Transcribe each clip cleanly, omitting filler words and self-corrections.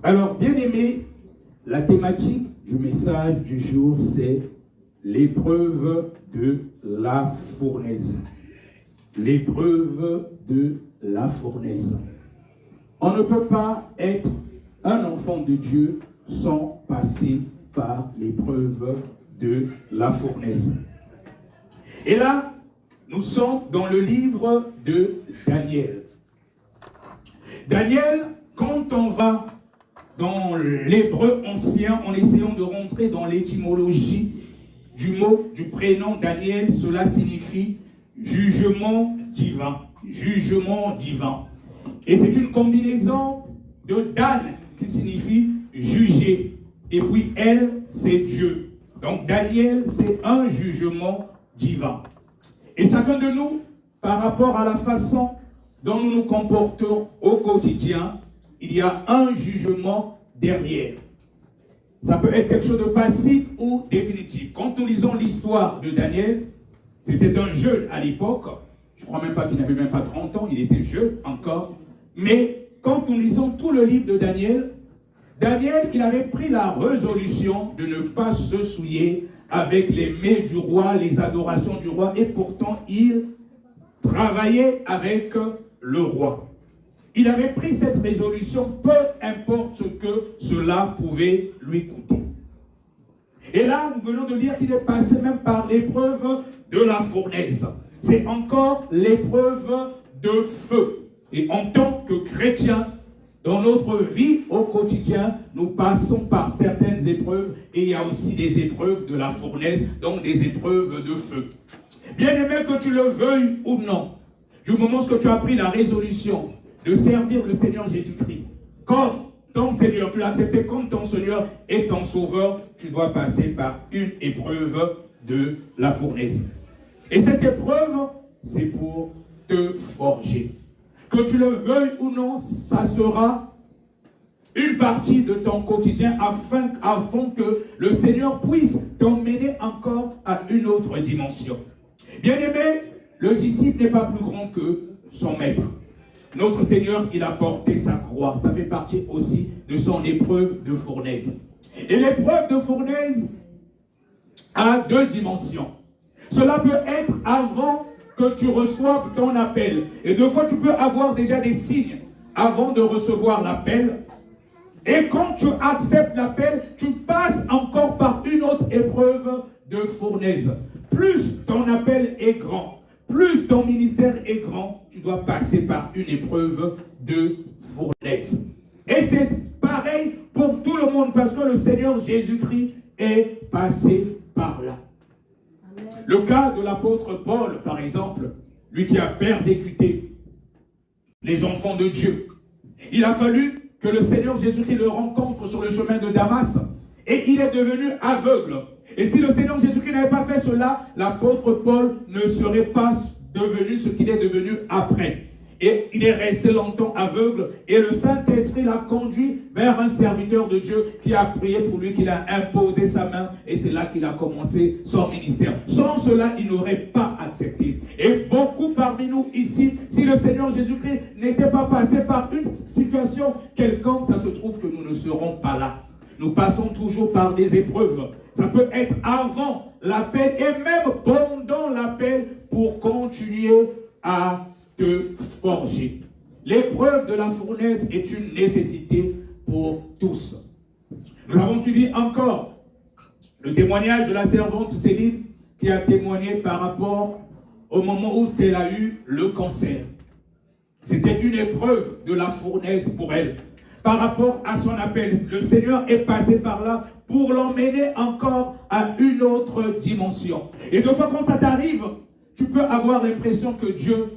Alors, bien aimé, la thématique du message du jour, c'est l'épreuve de la fournaise. L'épreuve de la fournaise. On ne peut pas être un enfant de Dieu sans passer par l'épreuve de la fournaise. Et là, nous sommes dans le livre de Daniel. Daniel, quand on va dans l'hébreu ancien, en essayant de rentrer dans l'étymologie du mot, du prénom Daniel, cela signifie jugement divin. Jugement divin. Et c'est une combinaison de Dan, qui signifie juger. Et puis elle, c'est Dieu. Donc Daniel, c'est un jugement divin. Et chacun de nous, par rapport à la façon dont nous nous comportons au quotidien, il y a un jugement derrière. Ça peut être quelque chose de passif ou définitif. Quand nous lisons l'histoire de Daniel, c'était un jeune à l'époque. Je ne crois même pas qu'il n'avait même pas 30 ans, il était jeune encore. Mais quand nous lisons tout le livre de Daniel, Daniel, il avait pris la résolution de ne pas se souiller avec les mets du roi, les adorations du roi, et pourtant il travaillait avec le roi. Il avait pris cette résolution, peu importe ce que cela pouvait lui coûter. Et là, nous venons de dire qu'il est passé même par l'épreuve de la fournaise. C'est encore l'épreuve de feu. Et en tant que chrétien, dans notre vie au quotidien, nous passons par certaines épreuves et il y a aussi des épreuves de la fournaise, donc des épreuves de feu. Bien aimé, que tu le veuilles ou non, du moment que tu as pris la résolution de servir le Seigneur Jésus-Christ comme ton Seigneur, tu l'as accepté comme ton Seigneur et ton Sauveur, tu dois passer par une épreuve de la fournaise. Et cette épreuve, c'est pour te forger. Que tu le veuilles ou non, ça sera une partie de ton quotidien afin que le Seigneur puisse t'emmener encore à une autre dimension. Bien-aimé, le disciple n'est pas plus grand que son maître. Notre Seigneur, il a porté sa croix. Ça fait partie aussi de son épreuve de fournaise. Et l'épreuve de fournaise a deux dimensions. Cela peut être avant que tu reçoives ton appel. Et deux fois, tu peux avoir déjà des signes avant de recevoir l'appel. Et quand tu acceptes l'appel, tu passes encore par une autre épreuve de fournaise. Plus ton appel est grand, plus ton ministère est grand, tu dois passer par une épreuve de fournaise. Et c'est pareil pour tout le monde, parce que le Seigneur Jésus-Christ est passé par là. Le cas de l'apôtre Paul, par exemple, lui qui a persécuté les enfants de Dieu. Il a fallu que le Seigneur Jésus-Christ le rencontre sur le chemin de Damas et il est devenu aveugle. Et si le Seigneur Jésus-Christ n'avait pas fait cela, l'apôtre Paul ne serait pas devenu ce qu'il est devenu après. Et il est resté longtemps aveugle et le Saint-Esprit l'a conduit vers un serviteur de Dieu qui a prié pour lui, qui a imposé sa main et c'est là qu'il a commencé son ministère. Sans cela, il n'aurait pas accepté. Et beaucoup parmi nous ici, si le Seigneur Jésus-Christ n'était pas passé par une situation quelconque, ça se trouve que nous ne serons pas là. Nous passons toujours par des épreuves. Ça peut être avant l'appel et même pendant l'appel pour continuer à te forger. L'épreuve de la fournaise est une nécessité pour tous. Nous avons suivi encore le témoignage de la servante Céline qui a témoigné par rapport au moment où elle a eu le cancer. C'était une épreuve de la fournaise pour elle. Par rapport à son appel, le Seigneur est passé par là pour l'emmener encore à une autre dimension. Et donc quand ça t'arrive, tu peux avoir l'impression que Dieu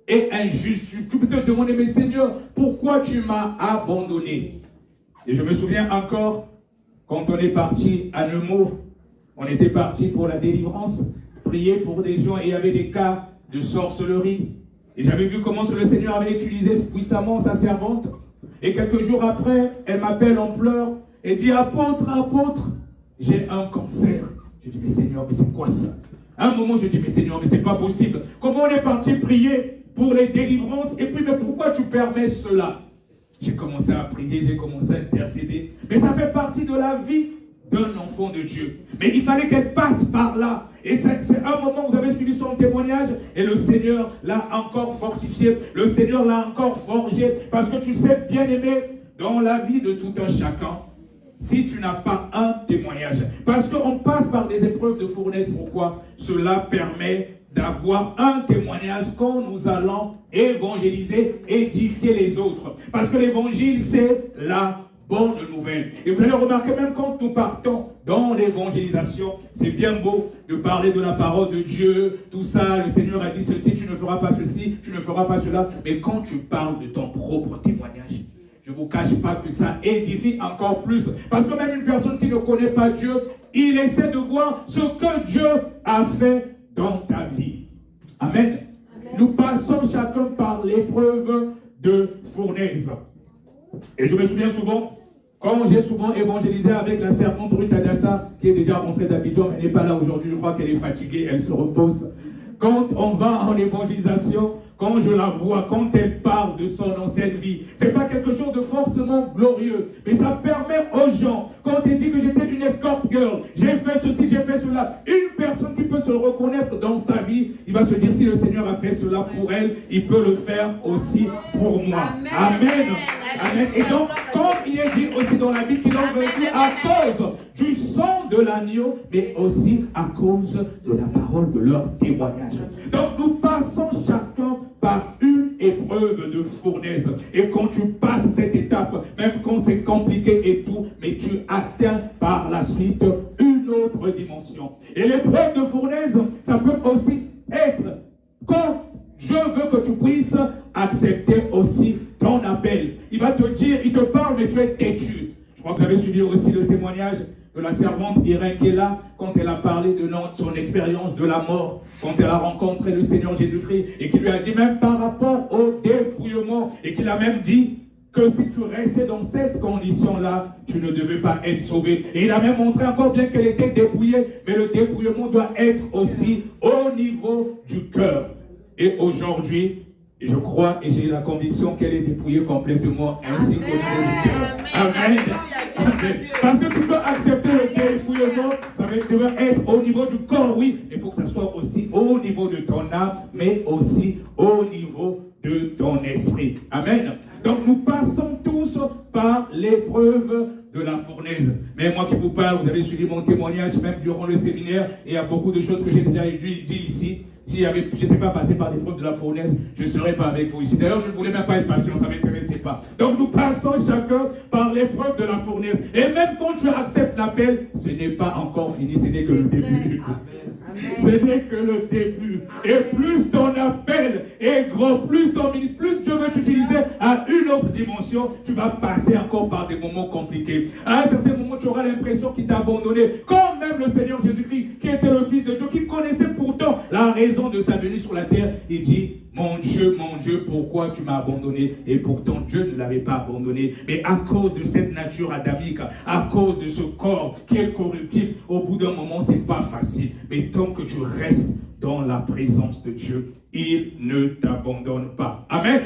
est injuste. Tu peux te demander, mais Seigneur, pourquoi tu m'as abandonné? Et je me souviens encore, quand on est parti à Nemours, on était parti pour la délivrance, prier pour des gens, et il y avait des cas de sorcellerie. Et j'avais vu comment le Seigneur avait utilisé puissamment sa servante. Et quelques jours après, elle m'appelle en pleurs et dit, apôtre, apôtre, j'ai un cancer. Je dis, mais Seigneur, mais c'est quoi ça? À un moment, je dis, mais Seigneur, mais c'est pas possible. Comment on est parti prier pour les délivrances, et puis, mais pourquoi tu permets cela? j'ai commencé à prier, j'ai commencé à intercéder. Mais ça fait partie de la vie d'un enfant de Dieu. Mais il fallait qu'elle passe par là. Et c'est un moment où vous avez suivi son témoignage et le Seigneur l'a encore fortifié. Le Seigneur l'a encore forgé. Parce que tu sais, bien aimé, dans la vie de tout un chacun, si tu n'as pas un témoignage, parce qu'on passe par des épreuves de fournaise, pourquoi? Cela permet d'avoir un témoignage quand nous allons évangéliser, édifier les autres. Parce que l'évangile, c'est la bonne nouvelle. Et vous allez remarquer, même quand nous partons dans l'évangélisation, c'est bien beau de parler de la parole de Dieu, tout ça, le Seigneur a dit ceci, tu ne feras pas ceci, tu ne feras pas cela. Mais quand tu parles de ton propre témoignage, je ne vous cache pas que ça édifie encore plus. Parce que même une personne qui ne connaît pas Dieu, il essaie de voir ce que Dieu a fait dans ta vie. Amen. Amen. Nous passons chacun par l'épreuve de fournaise. Et je me souviens souvent, quand j'ai souvent évangélisé avec la servante Ruth Adassa, qui est déjà rentrée d'Abidjan, mais n'est pas là aujourd'hui, je crois qu'elle est fatiguée, elle se repose. Quand on va en évangélisation, quand je la vois, quand elle parle de son ancienne vie, ce n'est pas quelque chose de forcément glorieux, mais ça permet aux gens, quand elle dit que j'étais une escort girl, j'ai fait ceci, j'ai fait cela, une personne qui peut se reconnaître dans sa vie, il va se dire si le Seigneur a fait cela pour elle, il peut le faire aussi pour moi. Amen. Amen. Et donc, comme il est dit aussi dans la Bible qu'ils ont vécu à cause du sang de l'agneau, mais aussi à cause de la parole de leur témoignage. Donc, nous passons chacun par une épreuve de fournaise. Et quand tu passes cette étape, même quand c'est compliqué et tout, mais tu atteins par la suite une autre dimension. Et l'épreuve de fournaise, ça peut aussi être quand Dieu veut que tu puisses accepter aussi ton appel. Il va te dire, il te parle, mais tu es têtu. Je crois que vous avez suivi aussi le témoignage de la servante Irène qui est là, quand elle a parlé de son expérience de la mort, quand elle a rencontré le Seigneur Jésus-Christ, et qui lui a dit même par rapport au dépouillement, et qu'il a même dit que si tu restais dans cette condition-là, tu ne devais pas être sauvé. Et il a même montré encore bien qu'elle était dépouillée, mais le dépouillement doit être aussi au niveau du cœur. Et aujourd'hui, je crois et j'ai la conviction qu'elle est dépouillée complètement ainsi qu'au niveau du cœur. Amen. Amen. Parce que tu peux accepter le dépouillement, ça va être au niveau du corps, oui, mais il faut que ça soit aussi au niveau de ton âme, mais aussi au niveau de ton esprit. Amen. Donc nous passons tous par l'épreuve de la fournaise. Mais moi qui vous parle, vous avez suivi mon témoignage même durant le séminaire, et il y a beaucoup de choses que j'ai déjà dit ici. Si je n'étais pas passé par l'épreuve de la fournaise, je ne serais pas avec vous ici. D'ailleurs, je ne voulais même pas être patient, ça ne m'intéressait pas. Donc nous passons chacun par l'épreuve de la fournaise. Et même quand tu acceptes l'appel, ce n'est pas encore fini, ce n'est que le début. Ce n'est que le début. Et plus ton appel est grand, plus Dieu veut t'utiliser à une autre dimension, tu vas passer encore par des moments compliqués. À un certain moment, tu auras l'impression qu'il t'a abandonné. Comme même le Seigneur Jésus-Christ, qui était le Fils de Dieu, qui connaissait pourtant la raison de sa venue sur la terre, il dit, mon Dieu, pourquoi tu m'as abandonné? Et pourtant, Dieu ne l'avait pas abandonné. Mais à cause de cette nature adamique, à cause de ce corps qui est corruptible, au bout d'un moment, ce n'est pas facile. Mais tant que tu restes dans la présence de Dieu, il ne t'abandonne pas. Amen.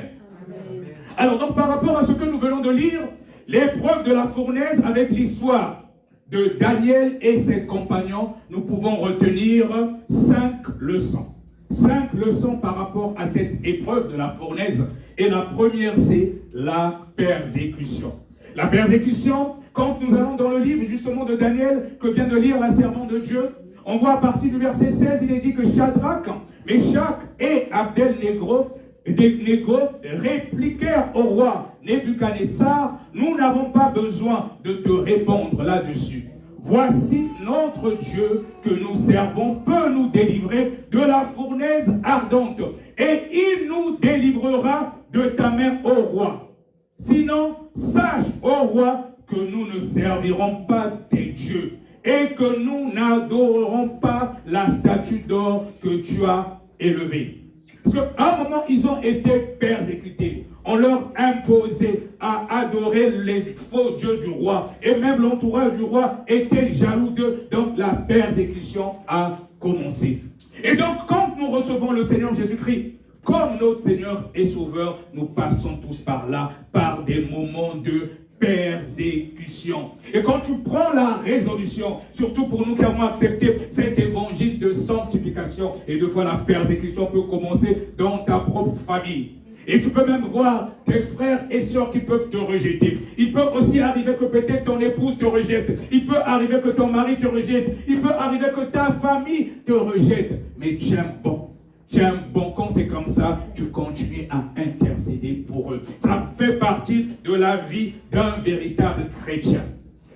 Amen. Alors, donc, par rapport à ce que nous venons de lire, l'épreuve de la fournaise avec l'histoire de Daniel et ses compagnons, nous pouvons retenir 5 leçons. 5 leçons par rapport à cette épreuve de la fournaise. Et la première, c'est la persécution. La persécution, quand nous allons dans le livre justement de Daniel, que vient de lire la servante de Dieu, on voit à partir du verset 16, il est dit que Shadrach, Meshach et Abednego répliquèrent au roi Nebuchadnezzar, nous n'avons pas besoin de te répondre là-dessus. Voici notre Dieu que nous servons peut nous délivrer de la fournaise ardente, et il nous délivrera de ta main, ô roi. Sinon, sache, ô roi, que nous ne servirons pas tes dieux, et que nous n'adorerons pas la statue d'or que tu as élevée. Parce qu'à un moment, ils ont été persécutés. On leur imposait à adorer les faux dieux du roi. Et même l'entourage du roi était jaloux d'eux. Donc la persécution a commencé. Et donc quand nous recevons le Seigneur Jésus-Christ comme notre Seigneur et Sauveur, nous passons tous par là, par des moments de persécution. Et quand tu prends la résolution, surtout pour nous qui avons accepté cet évangile de sanctification, et de fois la persécution peut commencer dans ta propre famille. Et tu peux même voir tes frères et sœurs qui peuvent te rejeter. Il peut aussi arriver que peut-être ton épouse te rejette. Il peut arriver que ton mari te rejette. Il peut arriver que ta famille te rejette. Mais tiens bon. Tiens bon, quand c'est comme ça, tu continues à intercéder pour eux. Ça fait partie de la vie d'un véritable chrétien.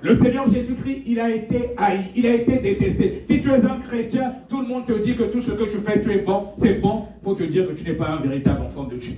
Le Seigneur Jésus-Christ, il a été haï, il a été détesté. Si tu es un chrétien, tout le monde te dit que tout ce que tu fais, tu es bon, c'est bon. Il faut te dire que tu n'es pas un véritable enfant de Dieu.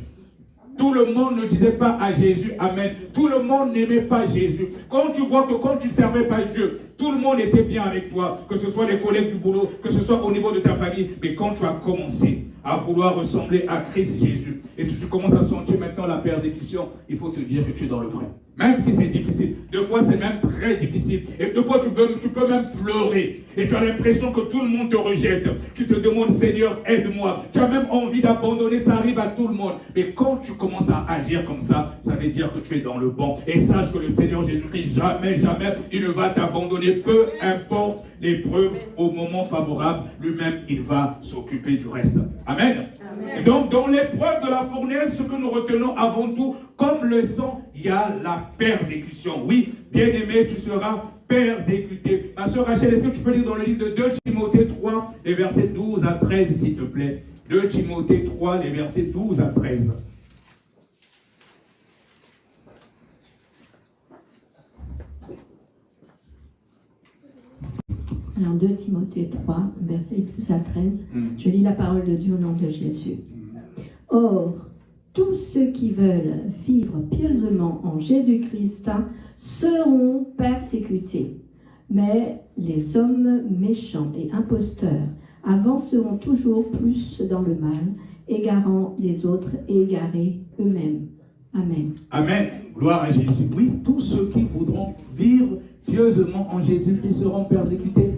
Tout le monde ne disait pas à Jésus, Amen. Tout le monde n'aimait pas Jésus. Quand tu vois que quand tu ne servais pas Dieu, tout le monde était bien avec toi, que ce soit les collègues du boulot, que ce soit au niveau de ta famille. Mais quand tu as commencé à vouloir ressembler à Christ Jésus, et si tu commences à sentir maintenant la persécution, il faut te dire que tu es dans le vrai. Même si c'est difficile. Deux fois, c'est même très difficile. Et deux fois, tu peux même pleurer. Et tu as l'impression que tout le monde te rejette. Tu te demandes, Seigneur, aide-moi. Tu as même envie d'abandonner. Ça arrive à tout le monde. Mais quand tu commences à agir comme ça, ça veut dire que tu es dans le bon. Et sache que le Seigneur Jésus-Christ, jamais, jamais, il ne va t'abandonner. Peu importe l'épreuve, au moment favorable, lui-même, il va s'occuper du reste. Amen. Amen. Et donc, dans l'épreuve de la fournaise, ce que nous retenons avant tout, comme le sang, il y a la persécution. Oui, bien-aimé, tu seras persécuté. Ma soeur Rachel, est-ce que tu peux lire dans le livre de 2 Timothée 3, les versets 12 à 13, s'il te plaît. 2 Timothée 3, les versets 12 à 13. Alors 2 Timothée 3, versets 12 à 13, je lis la parole de Dieu au nom de Jésus. Or, tous ceux qui veulent vivre pieusement en Jésus-Christ seront persécutés. Mais les hommes méchants et imposteurs avanceront toujours plus dans le mal, égarant les autres et égarés eux-mêmes. Amen. Amen. Gloire à Jésus. Oui, tous ceux qui voudront vivre pieusement en Jésus-Christ seront persécutés.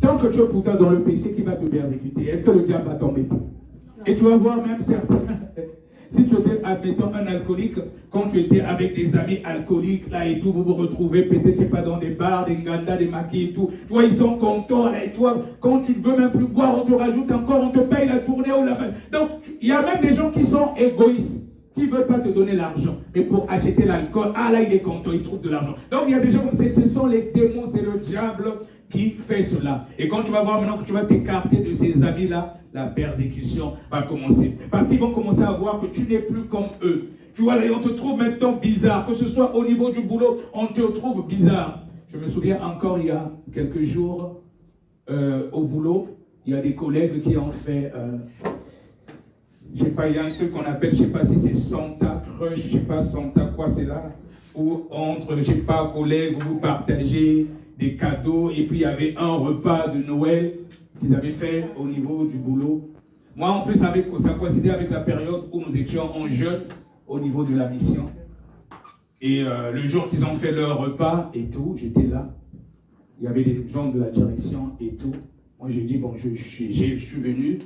Tant que tu es pourtant dans le péché, qui va te persécuter? Est-ce que le diable va t'embêter? Et tu vas voir même certains... Si tu étais, admettons, un alcoolique, quand tu étais avec des amis alcooliques, là et tout, vous vous retrouvez peut-être, je sais pas, dans des bars, des ngandas, des maquis et tout. Tu vois, ils sont contents, là, et tu vois, quand tu ne veux même plus boire, on te rajoute encore, on te paye la tournée ou la... Donc, il y a même des gens qui sont égoïstes, qui ne veulent pas te donner l'argent. Mais pour acheter l'alcool, ah là, il est content, il trouve de l'argent. Donc, il y a des gens comme ça, ce sont les démons, c'est le diable qui fait cela. Et quand tu vas voir maintenant que tu vas t'écarter de ces amis-là, la persécution va commencer. Parce qu'ils vont commencer à voir que tu n'es plus comme eux. Tu vois, là, on te trouve maintenant bizarre. Que ce soit au niveau du boulot, on te trouve bizarre. Je me souviens encore, il y a quelques jours, au boulot, il y a des collègues qui ont fait... je sais pas, il y a un truc qu'on appelle, je sais pas si c'est Santa Crush, je sais pas, Santa quoi c'est là, où entre, je sais pas, collègues, vous partagez des cadeaux, et puis il y avait un repas de Noël qu'ils avaient fait au niveau du boulot. Moi, en plus, ça coïncidait avec la période où nous étions en jeûne au niveau de la mission. Et le jour qu'ils ont fait leur repas et tout, j'étais là. Il y avait des gens de la direction et tout. Moi, j'ai dit, bon, je suis venu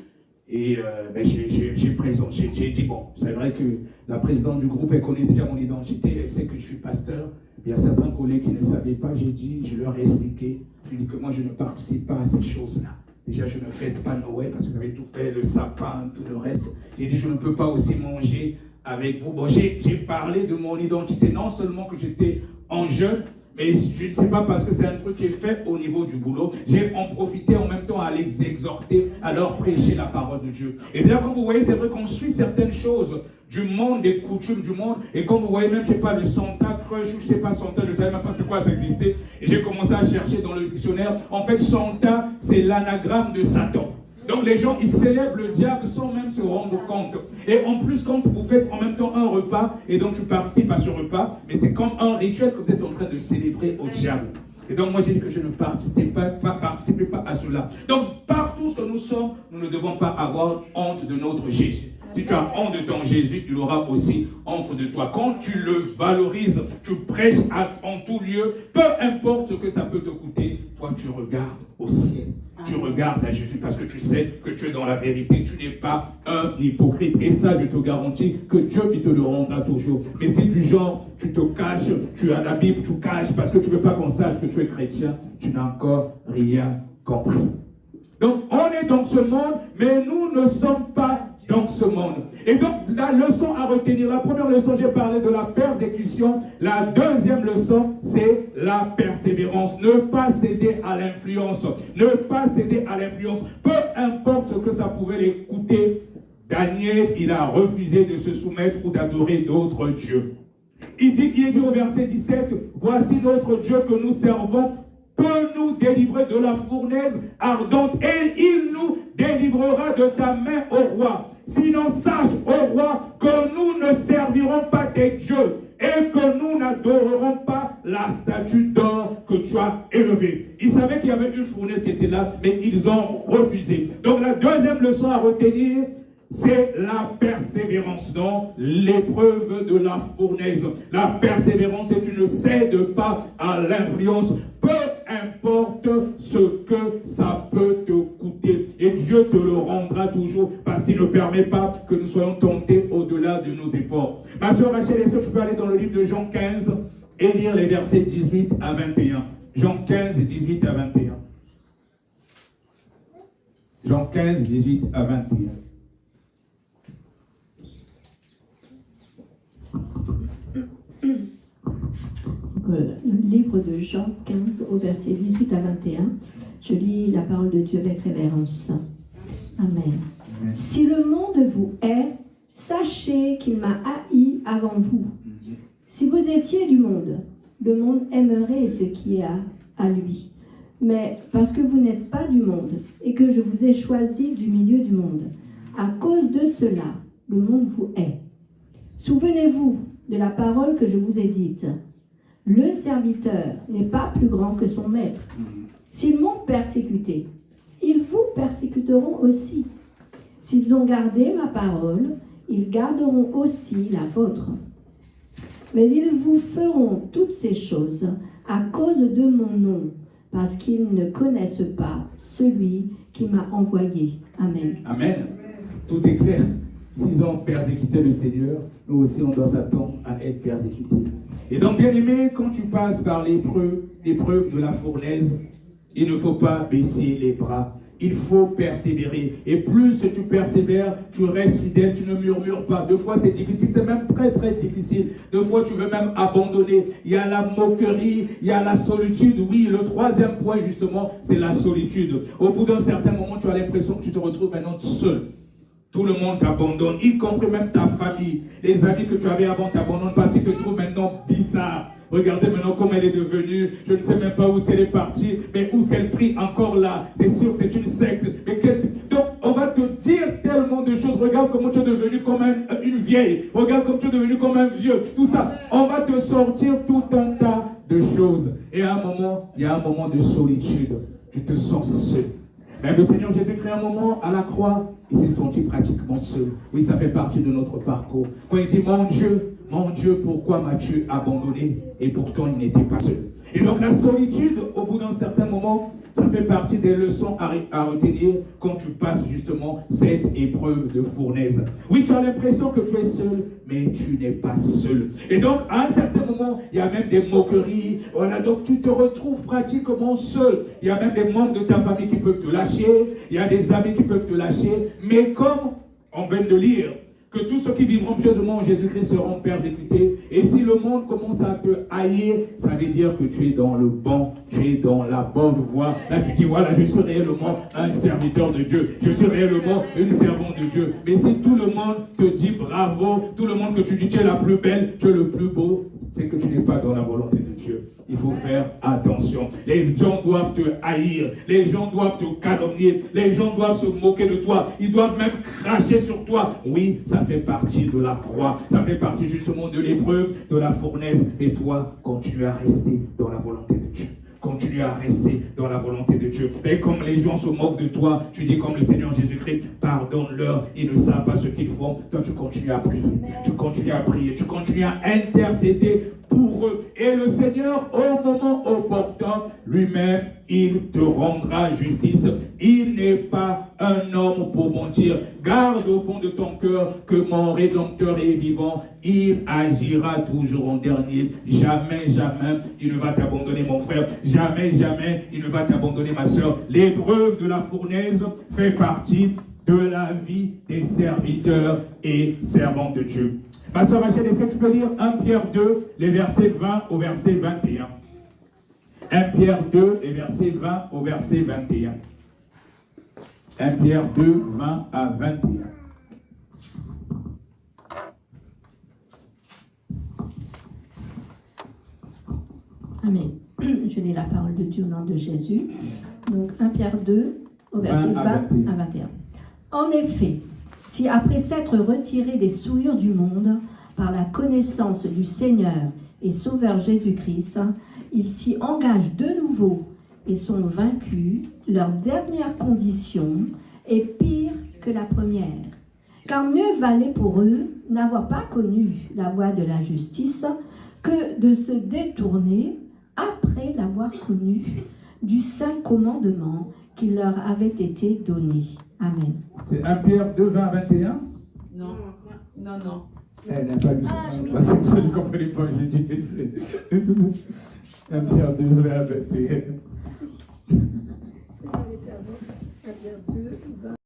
et j'ai dit, bon, c'est vrai que la présidente du groupe, elle connaît déjà mon identité, elle sait que je suis pasteur. Il y a certains collègues qui ne savaient pas, je leur ai expliqué. Je dis que moi, je ne participe pas à ces choses-là. Déjà, je ne fête pas Noël parce que vous avez tout fait, le sapin, tout le reste. J'ai dit, je ne peux pas aussi manger avec vous. Bon, j'ai parlé de mon identité, non seulement que j'étais en jeûne, mais je ne sais pas parce que c'est un truc qui est fait au niveau du boulot. J'ai en profité en même temps à les exhorter, à leur prêcher la parole de Dieu. Et là, comme vous voyez, c'est vrai qu'on suit certaines choses du monde, des coutumes du monde. Et comme vous voyez, même, je ne sais pas, le Santa Crush, ou je ne sais pas, Santa, je ne savais même pas c'est quoi ça existait. Et j'ai commencé à chercher dans le dictionnaire. En fait, Santa, c'est l'anagramme de Satan. Donc les gens, ils célèbrent le diable sans même se rendre compte. Et en plus, quand vous faites en même temps un repas, et donc tu participes à ce repas, mais c'est comme un rituel que vous êtes en train de célébrer au diable. Et donc moi j'ai dit que je ne participais pas à cela. Donc partout que nous sommes, nous ne devons pas avoir honte de notre Jésus. Si tu as honte de ton Jésus, il aura aussi honte de toi. Quand tu le valorises, tu prêches en tout lieu, peu importe ce que ça peut te coûter, toi tu regardes au ciel. tu regardes à Jésus parce que tu sais que tu es dans la vérité. Tu n'es pas un hypocrite. Et ça, je te garantis que Dieu, il te le rendra toujours. Mais si du genre, tu te caches, tu as la Bible, tu caches parce que tu ne veux pas qu'on sache que tu es chrétien, tu n'as encore rien compris. Donc, on est dans ce monde, mais nous ne sommes pas dans ce monde. Et donc, la leçon à retenir, la première leçon, j'ai parlé de la persécution. La deuxième leçon, c'est la persévérance. Ne pas céder à l'influence. Ne pas céder à l'influence. Peu importe ce que ça pouvait lui coûter, Daniel, il a refusé de se soumettre ou d'adorer d'autres dieux. Il dit au verset 17, « Voici notre Dieu que nous servons, peut nous délivrer de la fournaise ardente et il nous délivrera de ta main, ô roi. Sinon, sache, ô roi, que nous ne servirons pas tes dieux et que nous n'adorerons pas la statue d'or que tu as élevée. » Ils savaient qu'il y avait une fournaise qui était là, mais ils ont refusé. Donc la deuxième leçon à retenir, c'est la persévérance dans l'épreuve de la fournaise. La persévérance, c'est tu ne cèdes pas à l'influence, peu importe ce que ça peut te coûter. Et Dieu te le rendra toujours parce qu'il ne permet pas que nous soyons tentés au-delà de nos efforts. Ma soeur Rachel, est-ce que je peux aller dans le livre de Jean 15 et lire les versets 18 à 21? Jean 15, 18 à 21. Jean 15, 18 à 21. Le livre de Jean 15 au verset 18 à 21, je lis la parole de Dieu avec révérence. Amen. Si le monde vous hait, sachez qu'il m'a haï avant vous. Si vous étiez du monde, le monde aimerait ce qui est à lui. Mais parce que vous n'êtes pas du monde et que je vous ai choisi du milieu du monde, à cause de cela, le monde vous hait. Souvenez-vous de la parole que je vous ai dite. Le serviteur n'est pas plus grand que son maître. S'ils m'ont persécuté, ils vous persécuteront aussi. S'ils ont gardé ma parole, ils garderont aussi la vôtre. Mais ils vous feront toutes ces choses à cause de mon nom, parce qu'ils ne connaissent pas celui qui m'a envoyé. Amen. Amen. Tout est clair. S'ils ont persécuté le Seigneur, nous aussi on doit s'attendre à être persécutés. Et donc, bien aimé, quand tu passes par l'épreuve de la fournaise, il ne faut pas baisser les bras. Il faut persévérer. Et plus tu persévères, tu restes fidèle, tu ne murmures pas. Deux fois, c'est difficile, c'est même très, très difficile. Deux fois, tu veux même abandonner. Il y a la moquerie, il y a la solitude. Oui, le troisième point, justement, c'est la solitude. Au bout d'un certain moment, tu as l'impression que tu te retrouves maintenant seul. Tout le monde t'abandonne, y compris même ta famille. Les amis que tu avais avant t'abandonnent parce qu'ils te trouvent maintenant bizarre. Regardez maintenant comment elle est devenue. Je ne sais même pas où est-ce qu'elle est partie, mais où est-ce qu'elle prie encore là. C'est sûr que c'est une secte. Mais donc, on va te dire tellement de choses. Regarde comment tu es devenu comme une vieille. Regarde comment tu es devenu comme un vieux. Tout ça. On va te sortir tout un tas de choses. Et à un moment, il y a un moment de solitude. Tu te sens seul. Même le Seigneur Jésus-Christ, un moment à la croix, il s'est senti pratiquement seul. Oui, ça fait partie de notre parcours. Quand il dit, mon Dieu, pourquoi m'as-tu abandonné? Et pourtant, il n'était pas seul. Et donc, la solitude, au bout d'un certain moment, ça fait partie des leçons à retenir quand tu passes justement cette épreuve de fournaise. Oui, tu as l'impression que tu es seul, mais tu n'es pas seul. Et donc, à un certain moment, il y a même des moqueries. Voilà, donc tu te retrouves pratiquement seul. Il y a même des membres de ta famille qui peuvent te lâcher. Il y a des amis qui peuvent te lâcher. Mais comme on vient de lire, que tous ceux qui vivront pieusement en Jésus-Christ seront persécutés. Et si le monde commence à te haïr, ça veut dire que tu es dans le bon, tu es dans la bonne voie. Là, tu dis, voilà, je suis réellement un serviteur de Dieu. Je suis réellement une servante de Dieu. Mais si tout le monde te dit bravo, tout le monde que tu dis, tu es la plus belle, tu es le plus beau, c'est que tu n'es pas dans la volonté de Dieu. Il faut faire attention. Les gens doivent te haïr. Les gens doivent te calomnier. Les gens doivent se moquer de toi. Ils doivent même cracher sur toi. Oui, ça fait partie de la croix. Ça fait partie justement de l'épreuve, de la fournaise. Mais toi, continue à rester dans la volonté de Dieu. Continue à rester dans la volonté de Dieu. Et comme les gens se moquent de toi, tu dis comme le Seigneur Jésus-Christ, pardonne-leur, ils ne savent pas ce qu'ils font. Toi, tu continues à prier. Tu continues à prier. Tu continues à intercéder pour eux. Et le Seigneur, au moment opportun, lui-même, il te rendra justice. Il n'est pas un homme pour mentir. Garde au fond de ton cœur que mon Rédempteur est vivant. Il agira toujours en dernier. Jamais, jamais, il ne va t'abandonner, mon frère. Jamais, jamais, il ne va t'abandonner, ma soeur. L'épreuve de la fournaise fait partie de la vie des serviteurs et servantes de Dieu. Ma soeur Rachel, est-ce que tu peux lire 1 Pierre 2, les versets 20 au verset 21? 1 Pierre 2, les versets 20 au verset 21. 1 Pierre 2, 20 à 21. Amen. Je lis la parole de Dieu au nom de Jésus. Donc 1 Pierre 2, au verset 20 à 21. En effet, si après s'être retirés des souillures du monde par la connaissance du Seigneur et Sauveur Jésus-Christ, ils s'y engagent de nouveau et sont vaincus, leur dernière condition est pire que la première. Car mieux valait pour eux n'avoir pas connu la voie de la justice que de se détourner, après l'avoir connu, du saint commandement qui leur avait été donné. Amen. C'est 1 Pierre 2, 20 à 21? Non, non, non. Elle n'a pas lu ça. C'est pour ça que je ne comprenais pas. J'ai dit 1 Pierre 2, 20 à 21.